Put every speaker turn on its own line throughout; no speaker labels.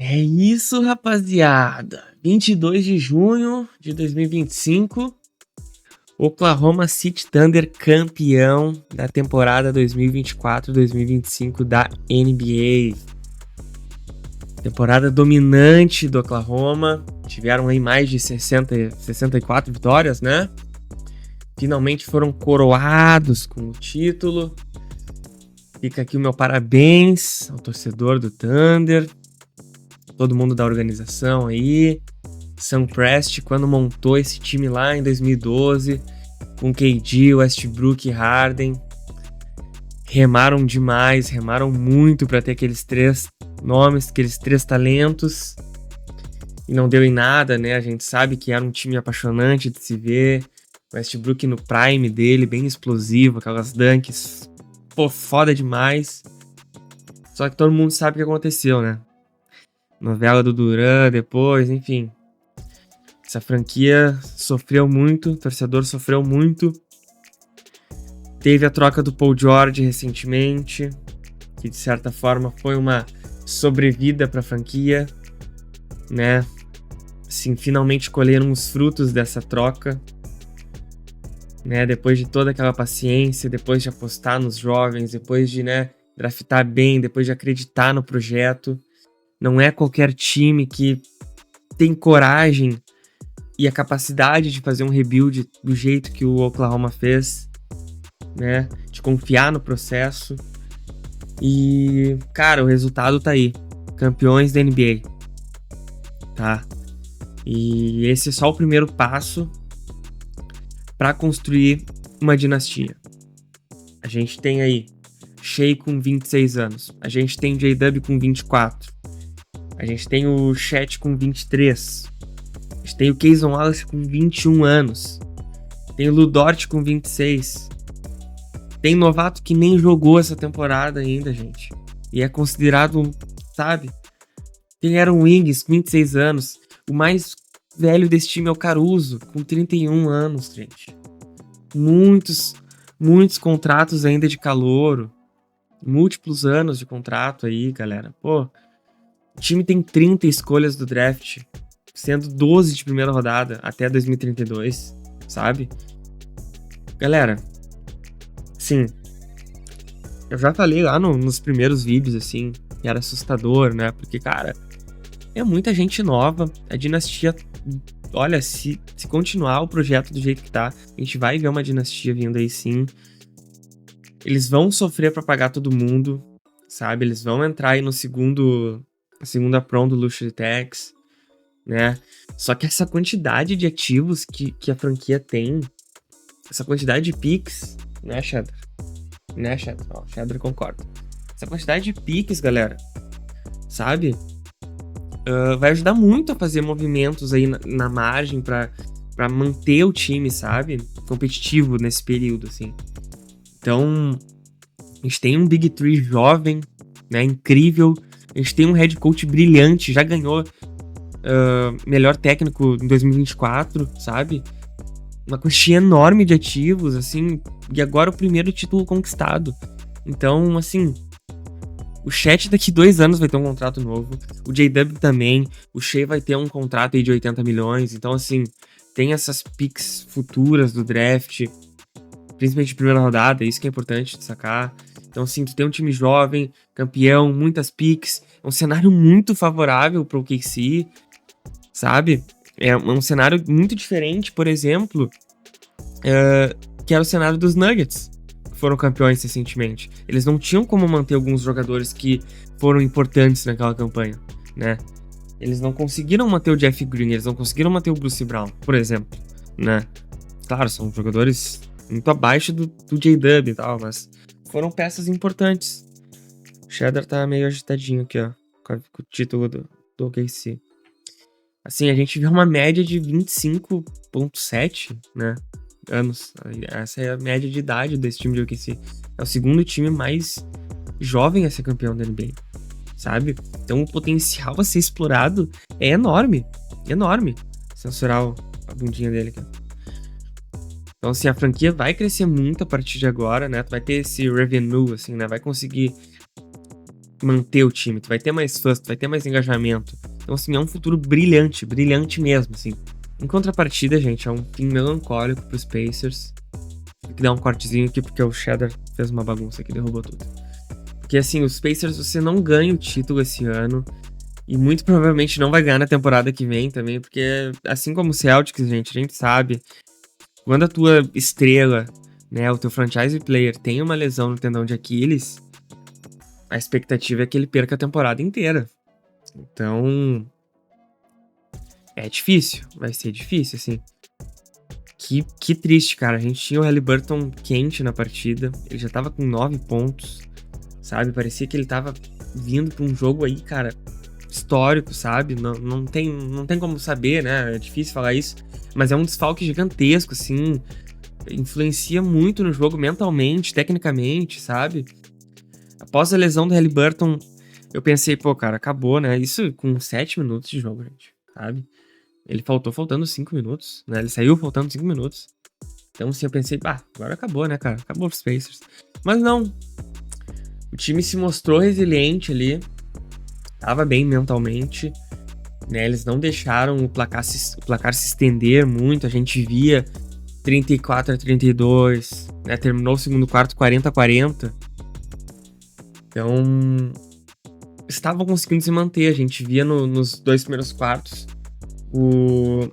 É isso, rapaziada. 22 de junho de 2025, Oklahoma City Thunder campeão da temporada 2024-2025 da NBA. Temporada dominante do Oklahoma. Tiveram aí mais de 64 vitórias, né? Finalmente foram coroados com o título. Fica aqui o meu parabéns ao torcedor do Thunder, todo mundo da organização aí. Sam Presti, quando montou esse time lá em 2012, com KD, Westbrook e Harden, remaram demais, remaram muito para ter aqueles três nomes, aqueles três talentos, e não deu em nada, né? A gente sabe que era um time apaixonante de se ver, Westbrook no prime dele, bem explosivo, aquelas dunks, pô, foda demais. Só que todo mundo sabe o que aconteceu, né? Novela do Duran depois, enfim. Essa franquia sofreu muito, o torcedor sofreu muito. Teve a troca do Paul George recentemente, que de certa forma foi uma sobrevida para a franquia, né? Assim, finalmente colheram os frutos dessa troca, né? Depois de toda aquela paciência, depois de apostar nos jovens, depois de, né, draftar bem, depois de acreditar no projeto. Não é qualquer time que tem coragem e a capacidade de fazer um rebuild do jeito que o Oklahoma fez, né? De confiar no processo. E, cara, o resultado tá aí. Campeões da NBA. Tá? E esse é só o primeiro passo para construir uma dinastia. A gente tem aí Shea com 26 anos. A gente tem J-Dub com 24. A gente tem o Chet com 23. A gente tem o Cason Wallace com 21 anos. Tem o Lu Dort com 26. Tem novato que nem jogou essa temporada ainda, gente. E é considerado, sabe? Tem Aaron Wiggins com 26 anos. O mais velho desse time é o Caruso, com 31 anos, gente. Muitos contratos ainda de calouro. Múltiplos anos de contrato aí, galera. Pô, o time tem 30 escolhas do draft, sendo 12 de primeira rodada até 2032, sabe? Galera, sim, eu já falei lá nos primeiros vídeos, assim, que era assustador, né? Porque, cara, é muita gente nova, a dinastia... Olha, se continuar o projeto do jeito que tá, a gente vai ver uma dinastia vindo aí, sim. Eles vão sofrer pra pagar todo mundo, sabe? Eles vão entrar aí no a segunda prom do Luxury Tax, né? Só que essa quantidade de ativos que a franquia tem, essa quantidade de picks, né, Shedder? Né, Shedder? Ó, Shedder concorda. Essa quantidade de picks, galera, sabe? Vai ajudar muito a fazer movimentos aí na margem pra manter o time, sabe? Competitivo nesse período, assim. Então, a gente tem um Big Three jovem, né? Incrível. A gente tem um head coach brilhante, já ganhou melhor técnico em 2024, sabe? Uma quantia enorme de ativos, assim, e agora o primeiro título conquistado. Então, assim, o Chet daqui 2 anos vai ter um contrato novo, o J-Dub também, o Shea vai ter um contrato aí de 80 milhões, então, assim, tem essas picks futuras do draft, principalmente de primeira rodada, isso que é importante sacar. Então, assim, tu tem um time jovem, campeão, muitas picks, é um cenário muito favorável pro OKC, sabe? É um cenário muito diferente, por exemplo, que era o cenário dos Nuggets, que foram campeões recentemente. Eles não tinham como manter alguns jogadores que foram importantes naquela campanha, né? Eles não conseguiram manter o Jeff Green, eles não conseguiram manter o Bruce Brown, por exemplo, né? Claro, são jogadores muito abaixo do J-Dub e tal, mas foram peças importantes. O Shedder tá meio agitadinho aqui, ó, com o título do OKC. Assim, a gente vê uma média de 25,7, né, anos. Essa é a média de idade desse time de OKC. É o segundo time mais jovem a ser campeão da NBA, sabe? Então o potencial a ser explorado é enorme. Enorme. Censurar a bundinha dele aqui. Então, assim, a franquia vai crescer muito a partir de agora, né? Tu vai ter esse revenue, assim, né? Vai conseguir manter o time, tu vai ter mais fãs, tu vai ter mais engajamento. Então, assim, é um futuro brilhante, brilhante mesmo, assim. Em contrapartida, gente, é um fim melancólico pros Pacers. Tem que dar um cortezinho aqui, porque o Cheddar fez uma bagunça aqui, derrubou tudo. Porque, assim, os Pacers, você não ganha o título esse ano. E muito provavelmente não vai ganhar na temporada que vem também, porque, assim como o Celtics, gente, a gente sabe, quando a tua estrela, né, o teu franchise player tem uma lesão no tendão de Aquiles, a expectativa é que ele perca a temporada inteira. Então, é difícil, vai ser difícil, assim. Que triste, cara. A gente tinha o Haliburton quente na partida, ele já tava com 9 pontos, sabe? Parecia que ele tava vindo pra um jogo aí, cara, histórico, sabe? Não tem como saber, né? É difícil falar isso, mas é um desfalque gigantesco, assim. Influencia muito no jogo mentalmente, tecnicamente, sabe? Após a lesão do Haliburton, eu pensei, pô, cara, acabou, né? Isso com 7 minutos de jogo, gente, sabe? Ele faltando 5 minutos, né? Ele saiu faltando 5 minutos. Então, assim, eu pensei, agora acabou, né, cara? Acabou os Pacers. Mas não. O time se mostrou resiliente ali. Tava bem mentalmente, né? Eles não deixaram o placar se estender muito. A gente via 34-32, né? Terminou o segundo quarto 40-40. Então, estavam conseguindo se manter. A gente via nos 2 primeiros quartos o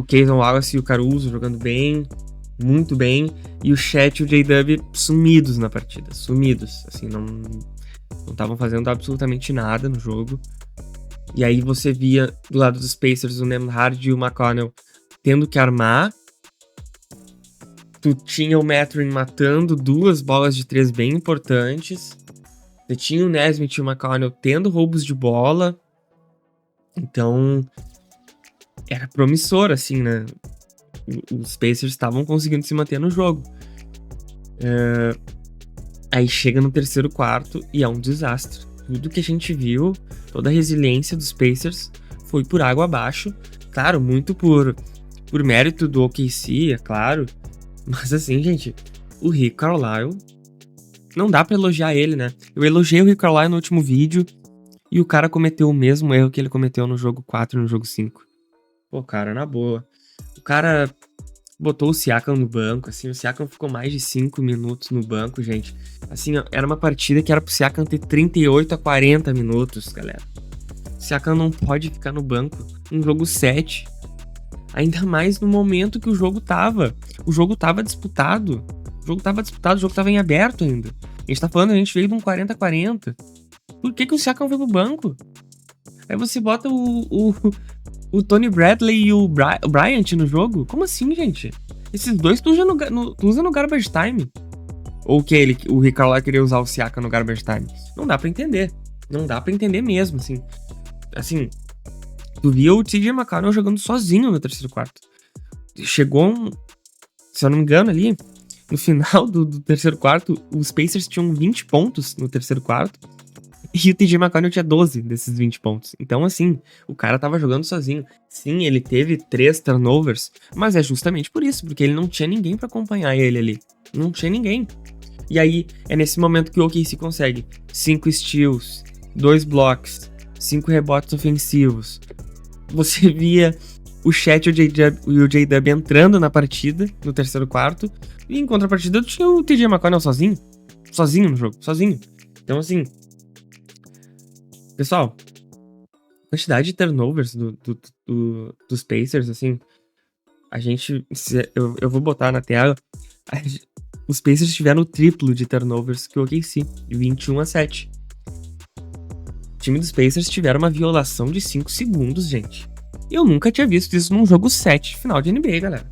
Cason Wallace e o Caruso jogando bem, muito bem, e o Chet e o J-Dub sumidos na partida, sumidos, assim, não estavam fazendo absolutamente nada no jogo. E aí você via do lado dos Pacers o Nembhard e o McConnell tendo que armar. Tu tinha o Mathurin matando 2 bolas de 3 bem importantes. Você tinha o Nesmith e o McConnell tendo roubos de bola. Então, era promissor, assim, né? Os Pacers estavam conseguindo se manter no jogo. Aí chega no terceiro quarto e é um desastre. Tudo que a gente viu, toda a resiliência dos Pacers foi por água abaixo. Claro, muito por mérito do OKC, é claro. Mas assim, gente, o Rick Carlisle, não dá pra elogiar ele, né? Eu elogiei o Rick Carlisle no último vídeo e o cara cometeu o mesmo erro que ele cometeu no jogo 4 e no jogo 5. Pô, cara, na boa. O cara botou o Siakam no banco, assim, o Siakam ficou mais de 5 minutos no banco, gente. Assim, era uma partida que era pro Siakam ter 38-40 minutos, galera. O Siakam não pode ficar no banco no jogo 7. Ainda mais no momento que o jogo tava. O jogo tava disputado. O jogo tava em aberto ainda. A gente tá falando, a gente veio de um 40-40. Por que o Siakam veio pro banco? Aí você bota o Tony Bradley e o Bryant no jogo? Como assim, gente? Esses dois tu usa no garbage time. Ou que o Rick Carlisle queria usar o Siakam no garbage time. Não dá pra entender. Não dá pra entender mesmo, assim. Assim, tu via o TJ McConnell jogando sozinho no terceiro quarto. Chegou se eu não me engano ali, no final do terceiro quarto, os Pacers tinham 20 pontos no terceiro quarto. E o TJ McConnell tinha 12 desses 20 pontos. Então, assim, o cara tava jogando sozinho. Sim, ele teve 3 turnovers, mas é justamente por isso, porque ele não tinha ninguém pra acompanhar ele ali. Não tinha ninguém. E aí, é nesse momento que o OKC consegue 5 steals, 2 blocks, 5 rebotes ofensivos. Você via o Chet e o J-Dub entrando na partida, no terceiro quarto, e em contrapartida tinha o TJ McConnell sozinho no jogo, sozinho. Então, assim, pessoal, a quantidade de turnovers dos Pacers, assim, a gente, eu vou botar na tela, os Pacers tiveram o triplo de turnovers que o OKC, 21-7. O time dos Pacers tiveram uma violação de 5 segundos, gente. Eu nunca tinha visto isso num jogo 7 final de NBA, galera.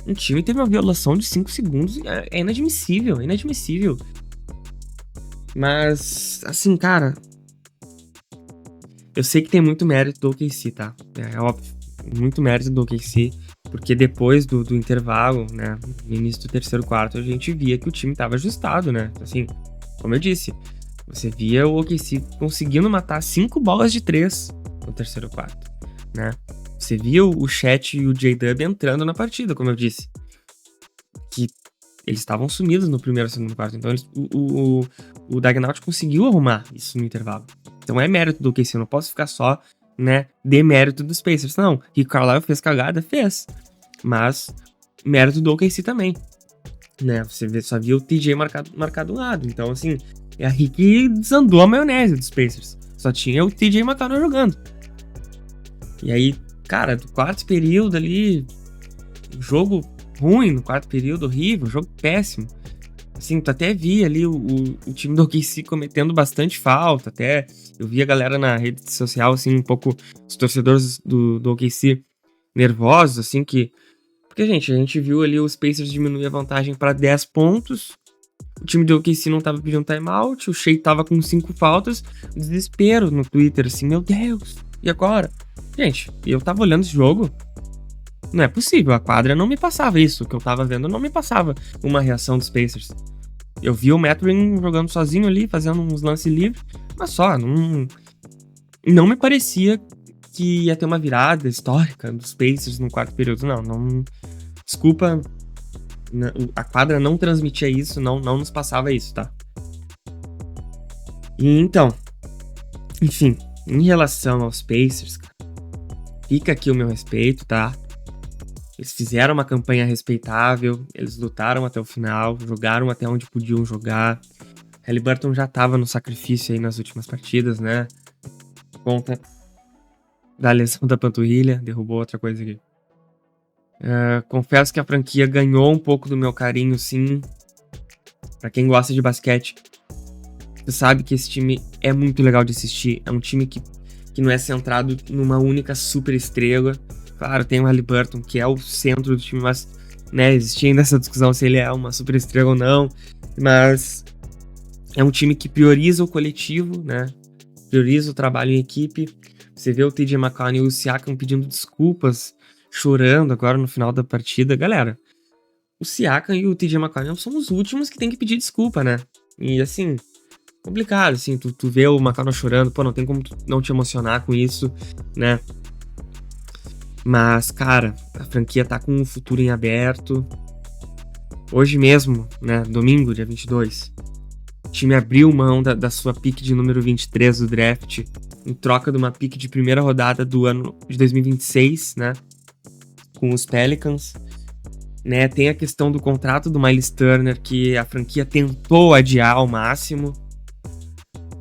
Um time teve uma violação de 5 segundos, é inadmissível, inadmissível. Mas, assim, cara, eu sei que tem muito mérito do OKC, tá? É óbvio, muito mérito do OKC, porque depois do intervalo, né, no início do terceiro quarto, a gente via que o time tava ajustado, né? Assim, como eu disse, você via o OKC conseguindo matar 5 bolas de 3 no terceiro quarto, né? Você via o Chet e o J-Dub entrando na partida, como eu disse. Que Eles estavam sumidos no primeiro, segundo quarto. Então o Dagnaut conseguiu arrumar isso no intervalo. Então é mérito do OKC. Eu não posso ficar só, né, demérito dos Pacers. Não, que o Carlisle fez cagada, fez. Mas mérito do OKC também. Né, você só viu o TJ marcado um lado. Então, assim, é aí que desandou a maionese dos Pacers. Só tinha o TJ McConnell jogando. E aí, cara, do quarto período ali, jogo ruim no quarto período, horrível, jogo péssimo. Assim, tu até via ali o time do OKC cometendo bastante falta, até eu vi a galera na rede social, assim, um pouco, os torcedores do OKC nervosos, assim, que... Porque, a gente viu ali os Pacers diminuir a vantagem para 10 pontos, o time do OKC não tava pedindo timeout, o Shea tava com 5 faltas, desespero no Twitter, assim, meu Deus, e agora? Gente, eu tava olhando esse jogo, não é possível, a quadra não me passava isso, o que eu tava vendo não me passava uma reação dos Pacers. Eu vi o Mathurin jogando sozinho ali, fazendo uns lances livres, mas só, não me parecia que ia ter uma virada histórica dos Pacers no quarto período, não, desculpa, a quadra não transmitia isso, não nos passava isso, tá? E então, enfim, em relação aos Pacers, cara, fica aqui o meu respeito, tá? Eles fizeram uma campanha respeitável, eles lutaram até o final, jogaram até onde podiam jogar. Haliburton já tava no sacrifício aí nas últimas partidas, né? Conta da lesão da panturrilha, derrubou outra coisa aqui. Confesso que a franquia ganhou um pouco do meu carinho, sim. Pra quem gosta de basquete, você sabe que esse time é muito legal de assistir. É um time que não é centrado numa única super estrela. Claro, tem o Haliburton, que é o centro do time, mas, né, existia ainda essa discussão se ele é uma super estrela ou não. Mas é um time que prioriza o coletivo, né? Prioriza o trabalho em equipe. Você vê o TJ McConnell e o Siakam pedindo desculpas, chorando agora no final da partida. Galera, o Siakam e o TJ McConnell são os últimos que tem que pedir desculpa, né? E assim, complicado, assim, tu vê o McConnell chorando, pô, não tem como tu não te emocionar com isso, né? Mas, cara, a franquia tá com o futuro em aberto. Hoje mesmo, né, domingo, dia 22, o time abriu mão da sua pick de número 23 do draft, em troca de uma pick de primeira rodada do ano de 2026, né, com os Pelicans. Né, tem a questão do contrato do Myles Turner, que a franquia tentou adiar ao máximo,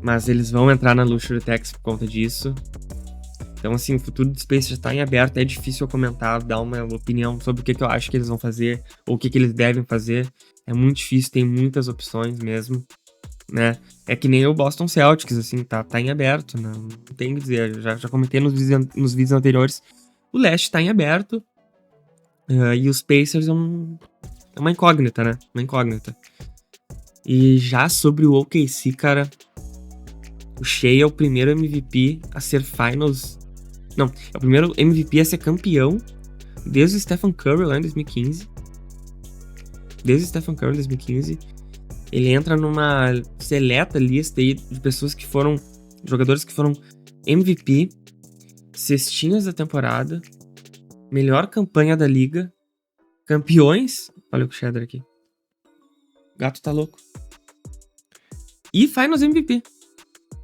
mas eles vão entrar na Luxury Tax por conta disso. Então, assim, o futuro do Space já está em aberto, é difícil eu comentar, dar uma opinião sobre o que eu acho que eles vão fazer, ou o que eles devem fazer. É muito difícil, tem muitas opções mesmo, né? É que nem o Boston Celtics, assim, tá em aberto, né? Não tem o que dizer, eu já comentei nos vídeos anteriores, o leste tá em aberto, e os Pacers é uma incógnita, né? Uma incógnita. E já sobre o OKC, cara, o Shea é o primeiro MVP a ser finals... Não, é o primeiro MVP a ser campeão desde o Stephen Curry lá em 2015. Desde o Stephen Curry em 2015. Ele entra numa seleta lista aí de pessoas que foram... Jogadores que foram MVP, cestinhas da temporada, melhor campanha da liga, campeões... Olha o Cheddar aqui. O gato tá louco. E finals MVP.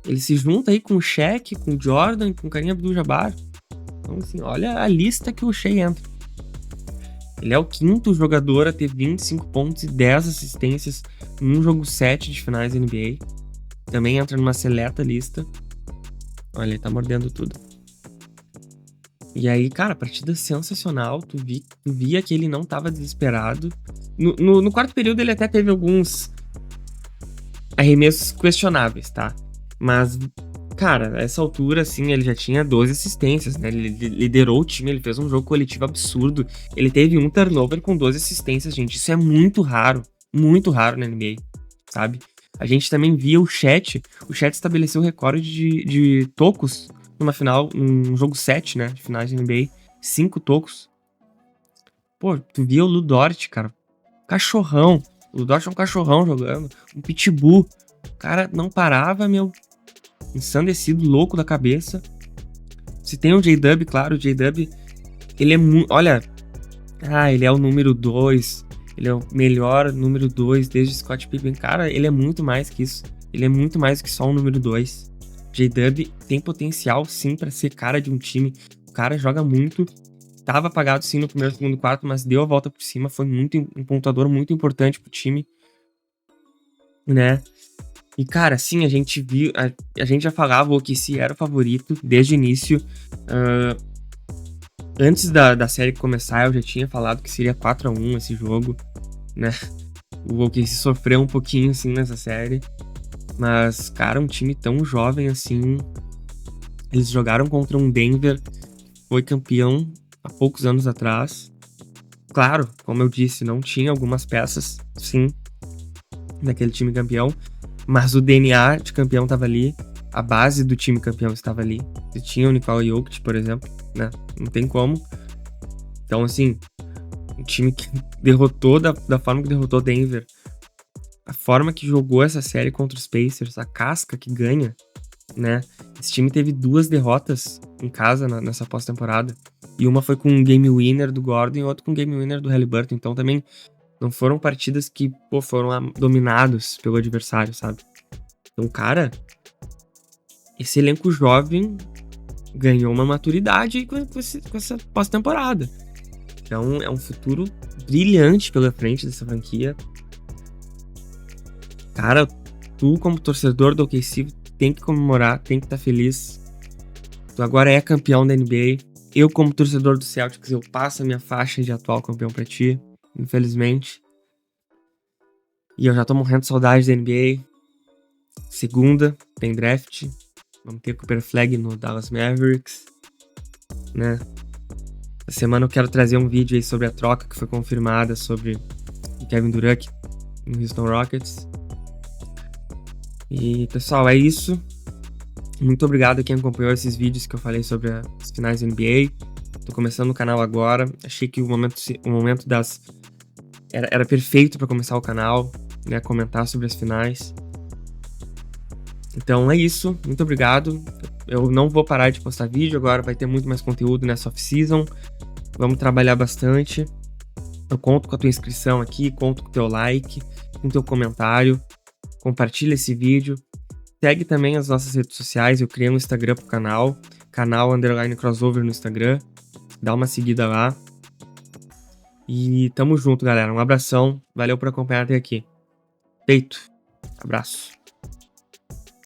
Ele se junta aí com o Shaq, com o Jordan, com o Kareem Abdul-Jabbar. Então, assim, olha a lista que o Shea entra. Ele é o quinto jogador a ter 25 pontos e 10 assistências num jogo 7 de finais da NBA. Também entra numa seleta lista. Olha, ele tá mordendo tudo. E aí, cara, partida sensacional. Tu via que ele não tava desesperado. No quarto período ele até teve alguns arremessos questionáveis, tá? Mas, cara, a essa altura, assim, ele já tinha 12 assistências, né? Ele liderou o time, ele fez um jogo coletivo absurdo. Ele teve um turnover com 12 assistências, gente. Isso é muito raro na NBA, sabe? A gente também via o Chet. O Chet estabeleceu o recorde de tocos num jogo 7, né? De finais de NBA. 5 tocos. Pô, tu via o Lu Dort, cara. Cachorrão. O Lu Dort é um cachorrão jogando. Um pitbull. O cara não parava, meu. Ensandecido, louco da cabeça. Se tem o J-Dub, claro, o J-Dub, ele é muito... Olha, ele é o número 2. Ele é o melhor número 2 desde Scott Pippen. Cara, ele é muito mais que isso. Ele é muito mais que só um número 2. J-Dub tem potencial, sim, pra ser cara de um time. O cara joga muito. Tava apagado, sim, no primeiro, segundo, quarto, mas deu a volta por cima. Foi um pontuador muito importante pro time, né? E, cara, sim, a gente viu... A gente já falava o OKC era o favorito desde o início. Antes da série começar, eu já tinha falado que seria 4-1 esse jogo, né? O OKC sofreu um pouquinho, assim, nessa série. Mas, cara, um time tão jovem assim... Eles jogaram contra um Denver que foi campeão há poucos anos atrás. Claro, como eu disse, não tinha algumas peças, sim, daquele time campeão. Mas o DNA de campeão estava ali. A base do time campeão estava ali. Você tinha o Nikola Jokic, por exemplo, né? Não tem como. Então, assim, um time que derrotou da forma que derrotou Denver. A forma que jogou essa série contra os Pacers, a casca que ganha, né? Esse time teve 2 derrotas em casa nessa pós-temporada. E uma foi com um game winner do Gordon e outra com um game winner do Haliburton. Então também não foram partidas que, pô, foram dominados pelo adversário, sabe? Então, cara, esse elenco jovem ganhou uma maturidade com essa pós-temporada. Então é um futuro brilhante pela frente dessa franquia. Cara, tu como torcedor do OKC tem que comemorar, tem que estar feliz. Tu agora é campeão da NBA. Eu como torcedor do Celtics, eu passo a minha faixa de atual campeão pra ti, infelizmente. E eu já tô morrendo de saudade da NBA. Segunda, tem draft. Vamos ter Cooper Flag no Dallas Mavericks, né? Essa semana eu quero trazer um vídeo aí sobre a troca que foi confirmada sobre o Kevin Durant no Houston Rockets. E, pessoal, é isso. Muito obrigado a quem acompanhou esses vídeos que eu falei sobre as finais da NBA. Tô começando o canal agora. Achei que o momento das... Era perfeito para começar o canal, né? Comentar sobre as finais. Então é isso. Muito obrigado. Eu não vou parar de postar vídeo. Agora vai ter muito mais conteúdo nessa off-season. Vamos trabalhar bastante. Eu conto com a tua inscrição aqui, conto com o teu like, com o teu comentário. Compartilha esse vídeo. Segue também as nossas redes sociais. Eu criei um Instagram pro canal. Canal_crossover no Instagram. Dá uma seguida lá. E tamo junto, galera. Um abração. Valeu por acompanhar até aqui. Feito. Abraço.